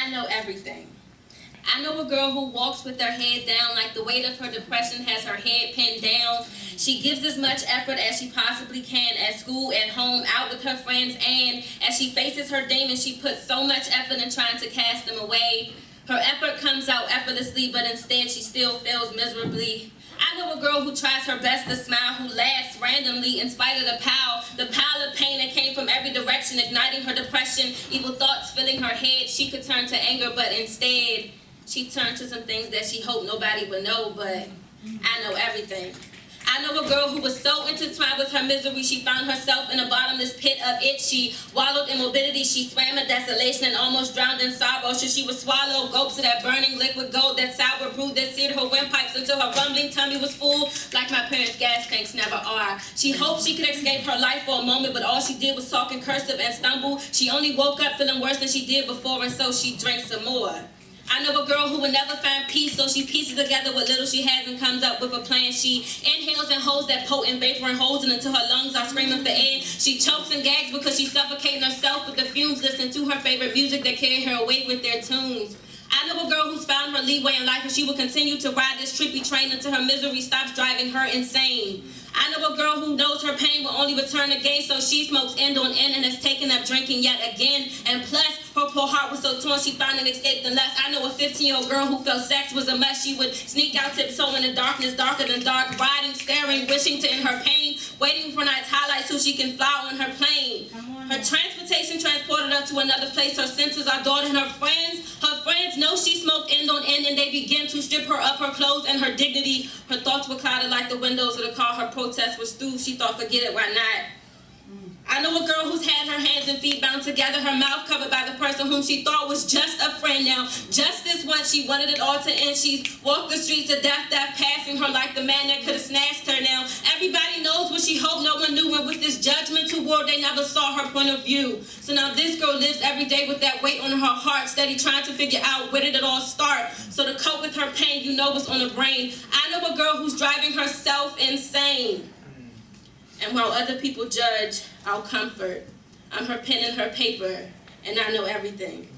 I know everything. I know a girl who walks with her head down like the weight of her depression has her head pinned down. She gives as much effort as she possibly can at school, at home, out with her friends, and as she faces her demons, she puts so much effort in trying to cast them away. Her effort comes out effortlessly, but instead she still fails miserably. I know a girl who tries her best to smile, who laughs randomly in spite of the pile of pain that came from every direction, igniting her depression, evil thoughts filling her head. She could turn to anger, but instead she turned to some things that she hoped nobody would know, but I know everything. I know a girl who was so intertwined with her misery, she found herself in a bottomless pit of it. She wallowed in morbidity, she swam in desolation and almost drowned in sorrow. So she would swallow gulps of that burning liquid gold, that sour brew that seared her windpipes until her rumbling tummy was full, like my parents' gas tanks never are. She hoped she could escape her life for a moment, but all she did was talk in cursive and stumble. She only woke up feeling worse than she did before, and so she drank some more. I know a girl who will never find peace, so she pieces together what little she has and comes up with a plan. She inhales and holds that potent vapor and holds it until her lungs are screaming for air. She chokes and gags because she's suffocating herself with the fumes, listening to her favorite music that carry her away with their tunes. I know a girl who's found her leeway in life, and she will continue to ride this trippy train until her misery stops driving her insane. I know a girl who knows her pain will only return again, so she smokes end on end and has taken up drinking yet again. And plus, her poor heart was so torn she found an escape in lust. I know a 15-year-old girl who felt sex was a must. She would sneak out tiptoe in the darkness, darker than dark, riding, staring, wishing to end her pain, waiting for night's highlight so she can fly on her plane. Her transportation transported her to another place. Her senses are dulled, and her friends know she smoked end on end, and they begin to strip her of her clothes and her dignity. Her thoughts were clouded like the windows of the car. Her protest was through. She thought, forget it, why not? I know a girl who's had her hands and feet bound together, her mouth covered by the person whom she thought was just a friend. Now, just this once, she wanted it all to end. She's walked the streets of death, passing her like the man that could have snatched her. Now, everybody knows what she hoped no one knew, and with this judgmental world, they never saw her point of view. So now this girl lives every day with that weight on her heart, steady trying to figure out where did it all start. So to cope with her pain, you know what's on her brain. I know a girl who's driving herself insane. And while other people judge, I'll comfort. I'm her pen and her paper, and I know everything.